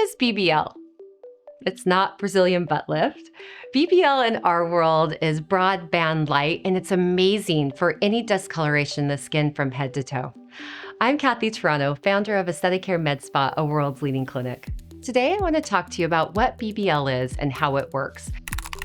is BBL? It's not Brazilian butt lift. BBL in our world is BroadBand Light, and it's amazing for any discoloration in the skin from head to toe. I'm Kathy Taranto, founder of AesthetiCare MedSpa, a world's leading clinic. Today, I want to talk to you about what BBL is and how it works.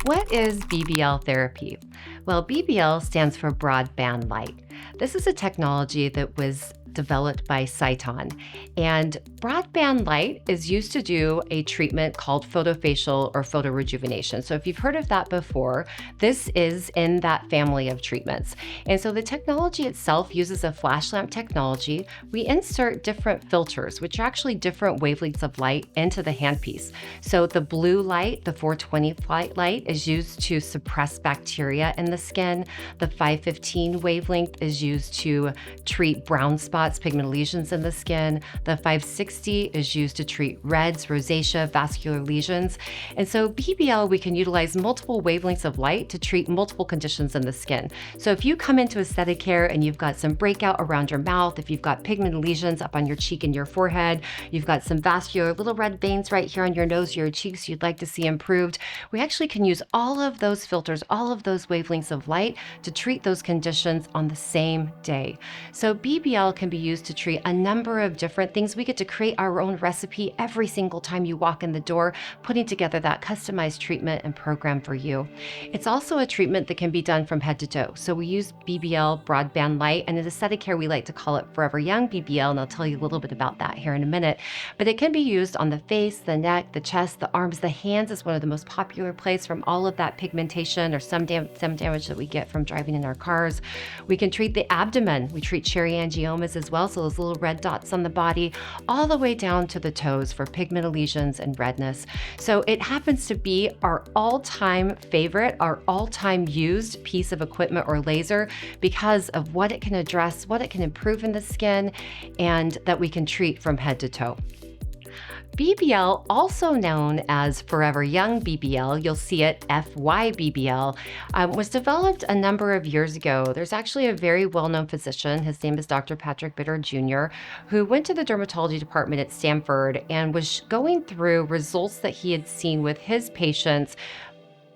What is BBL therapy? Well, BBL stands for BroadBand Light. This is a technology that was developed by Cyton. And BroadBand Light is used to do a treatment called photofacial or photorejuvenation. So if you've heard of that before, this is in that family of treatments. And so the technology itself uses a flash lamp technology. We insert different filters, which are actually different wavelengths of light, into the handpiece. So the blue light, the 420 light, is used to suppress bacteria in the skin. The 515 wavelength is used to treat brown spots, pigment lesions in the skin. The 560 is used to treat reds, rosacea, vascular lesions. And so BBL, we can utilize multiple wavelengths of light to treat multiple conditions in the skin. So if you come into AesthetiCare and you've got some breakout around your mouth, if you've got pigment lesions up on your cheek and your forehead, you've got some vascular little red veins right here on your nose or your cheeks you'd like to see improved, we actually can use all of those filters, all of those wavelengths of light to treat those conditions on the same day. So BBL can be used to treat a number of different things. We get to create our own recipe every single time you walk in the door, putting together that customized treatment and program for you. It's also a treatment that can be done from head to toe. So we use BBL BroadBand Light, and at AesthetiCare we like to call it Forever Young BBL, and I'll tell you a little bit about that here in a minute. But it can be used on the face, the neck, the chest, the arms, the hands is one of the most popular places from all of that pigmentation or some damage that we get from driving in our cars. We can treat the abdomen. We treat cherry angiomas as well, so those little red dots on the body, all the way down to the toes for pigment lesions and redness. So it happens to be our all-time favorite, our all-time used piece of equipment or laser because of what it can address, what it can improve in the skin, and that we can treat from head to toe. BBL, also known as Forever Young BBL, you'll see it FYBBL, was developed a number of years ago. There's actually a very well-known physician, his name is Dr. Patrick Bitter Jr., who went to the dermatology department at Stanford and was going through results that he had seen with his patients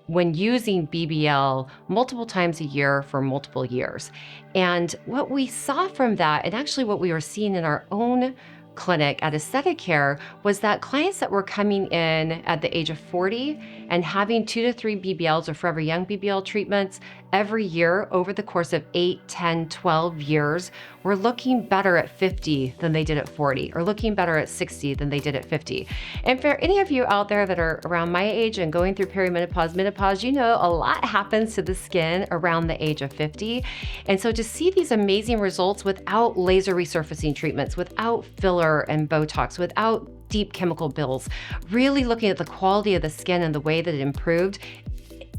when using BBL multiple times a year for multiple years. And what we saw from that, and actually what we were seeing in our own clinic at AesthetiCare, was that clients that were coming in at the age of 40 and having 2 to 3 BBLs or Forever Young BBL treatments every year over the course of 8, 10, 12 years were looking better at 50 than they did at 40, or looking better at 60 than they did at 50. And for any of you out there that are around my age and going through perimenopause, menopause, you know a lot happens to the skin around the age of 50. And so to see these amazing results without laser resurfacing treatments, without filler and Botox, without deep chemical bills, really looking at the quality of the skin and the way that it improved,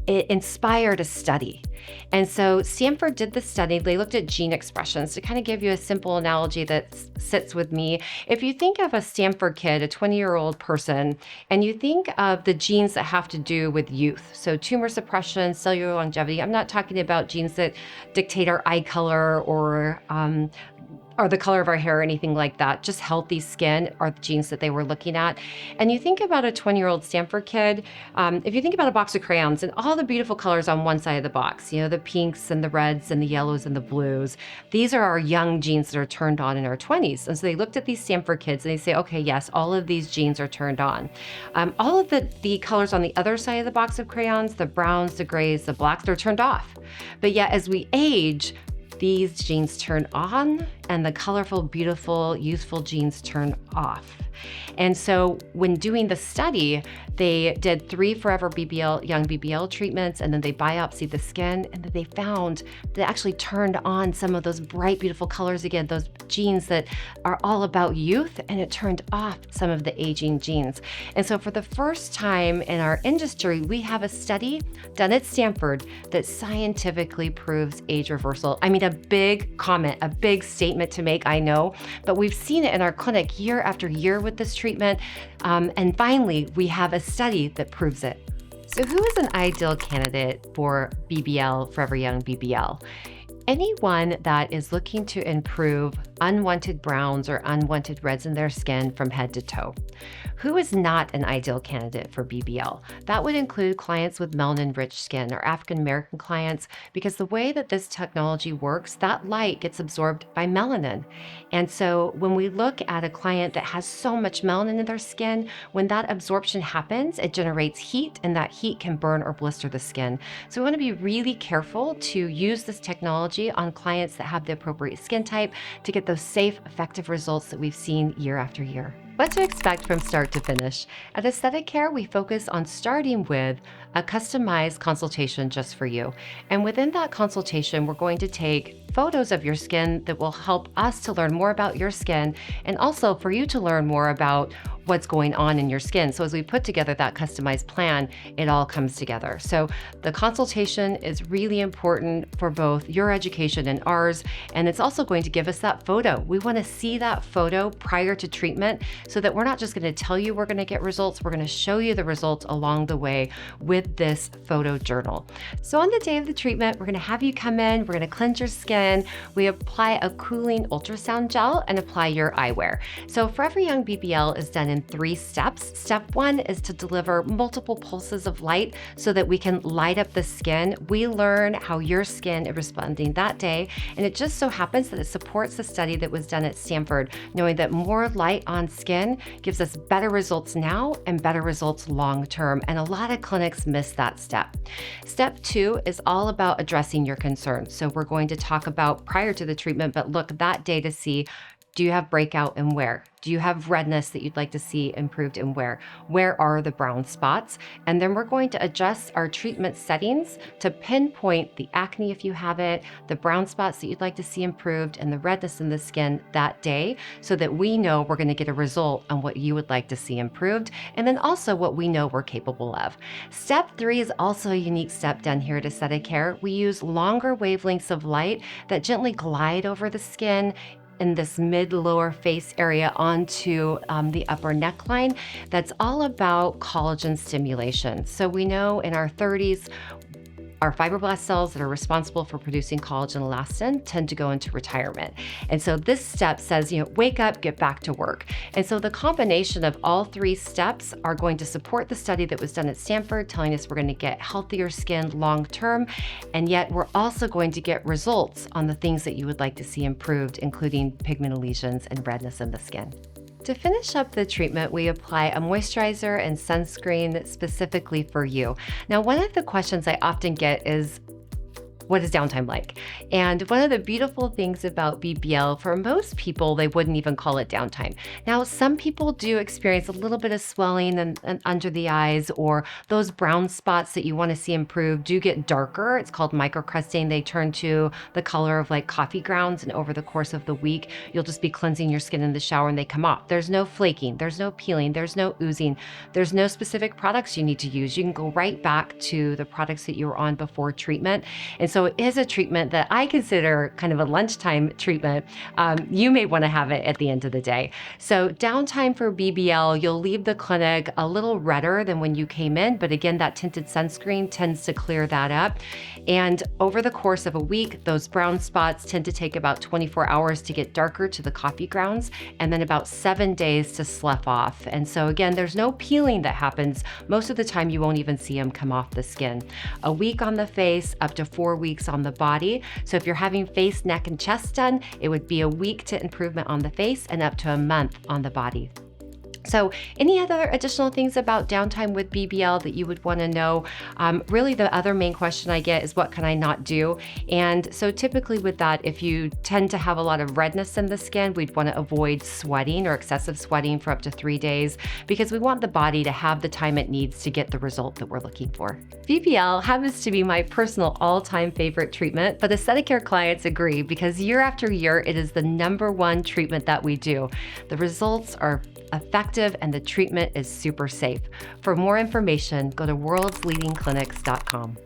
it inspired a study. And so Stanford did the study. They looked at gene expressions. To kind of give you a simple analogy that sits with me, if you think of a Stanford kid, a 20-year-old person, and you think of the genes that have to do with youth, so tumor suppression, cellular longevity, I'm not talking about genes that dictate our eye color or the color of our hair or anything like that. Just healthy skin are the genes that they were looking at. And you think about a 20-year-old Stanford kid, if you think about a box of crayons and all the beautiful colors on one side of the box, you know, the pinks and the reds and the yellows and the blues, these are our young genes that are turned on in our 20s. And so they looked at these Stanford kids and they say, okay, yes, all of these genes are turned on. All of the colors on the other side of the box of crayons, the browns, the grays, the blacks, they're turned off. But yet as we age, these genes turn on and the colorful, beautiful, youthful genes turn off. And so when doing the study, they did 3 Forever BBL, Young BBL treatments, and then they biopsied the skin, and then they found that it actually turned on some of those bright, beautiful colors again, those genes that are all about youth, and it turned off some of the aging genes. And so for the first time in our industry, we have a study done at Stanford that scientifically proves age reversal. I mean, a big comment, a big statement to make, I know, but we've seen it in our clinic year after year with this treatment. And finally, we have a study that proves it. So who is an ideal candidate for BBL, Forever Young BBL? Anyone that is looking to improve unwanted browns or unwanted reds in their skin from head to toe. Who is not an ideal candidate for BBL? That would include clients with melanin-rich skin or African American clients, because the way that this technology works, that light gets absorbed by melanin. And so when we look at a client that has so much melanin in their skin, when that absorption happens, it generates heat, and that heat can burn or blister the skin. So we want to be really careful to use this technology on clients that have the appropriate skin type to get those safe, effective results that we've seen year after year. What to expect from start to finish. At AesthetiCare, we focus on starting with a customized consultation just for you. And within that consultation, we're going to take photos of your skin that will help us to learn more about your skin, and also for you to learn more about what's going on in your skin. So as we put together that customized plan, it all comes together. So the consultation is really important for both your education and ours, and it's also going to give us that photo. We want to see that photo prior to treatment so that we're not just going to tell you we're going to get results, we're going to show you the results along the way with this photo journal. So on the day of the treatment, we're going to have you come in, we're going to cleanse your skin, we apply a cooling ultrasound gel and apply your eyewear. So Forever Young BBL is done in 3 steps. Step 1 is to deliver multiple pulses of light so that we can light up the skin. We learn how your skin is responding that day, and it just so happens that it supports the study that was done at Stanford, knowing that more light on skin gives us better results now and better results long term, and a lot of clinics miss that step. Step 2 is all about addressing your concerns. So we're going to talk about prior to the treatment, but look that day to see, do you have breakout and where? Do you have redness that you'd like to see improved and where? Where are the brown spots? And then we're going to adjust our treatment settings to pinpoint the acne if you have it, the brown spots that you'd like to see improved, and the redness in the skin that day, so that we know we're going to get a result on what you would like to see improved, and then also what we know we're capable of. Step 3 is also a unique step done here at AesthetiCare. We use longer wavelengths of light that gently glide over the skin in this mid-lower face area onto the upper neckline. That's all about collagen stimulation. So we know in our 30s, our fibroblast cells that are responsible for producing collagen elastin tend to go into retirement. And so this step says, wake up, get back to work. And so the combination of all 3 steps are going to support the study that was done at Stanford, telling us we're going to get healthier skin long term. And yet we're also going to get results on the things that you would like to see improved, including pigment lesions and redness in the skin. To finish up the treatment, we apply a moisturizer and sunscreen specifically for you. Now, one of the questions I often get is, what is downtime like? And one of the beautiful things about BBL, for most people, they wouldn't even call it downtime. Now, some people do experience a little bit of swelling and under the eyes, or those brown spots that you want to see improved do get darker. It's called microcrusting. They turn to the color of like coffee grounds, and over the course of the week, you'll just be cleansing your skin in the shower and they come off. There's no flaking, there's no peeling, there's no oozing, there's no specific products you need to use. You can go right back to the products that you were on before treatment. And so it is a treatment that I consider kind of a lunchtime treatment. You may want to have it at the end of the day. So downtime for BBL, you'll leave the clinic a little redder than when you came in, but again, that tinted sunscreen tends to clear that up. And over the course of a week, those brown spots tend to take about 24 hours to get darker to the coffee grounds, and then about 7 days to slough off. And so again, there's no peeling that happens. Most of the time, you won't even see them come off the skin. A week on the face, up to 4 weeks on the body. So if you're having face, neck, and chest done, it would be a week to improvement on the face and up to a month on the body. So any other additional things about downtime with BBL that you would want to know? Really, the other main question I get is, what can I not do? And so typically with that, if you tend to have a lot of redness in the skin, we'd want to avoid sweating or excessive sweating for up to 3 days, because we want the body to have the time it needs to get the result that we're looking for. BBL happens to be my personal all-time favorite treatment, but AesthetiCare clients agree, because year after year, it is the #1 treatment that we do. The results are effective and the treatment is super safe. For more information, go to worldsleadingclinics.com.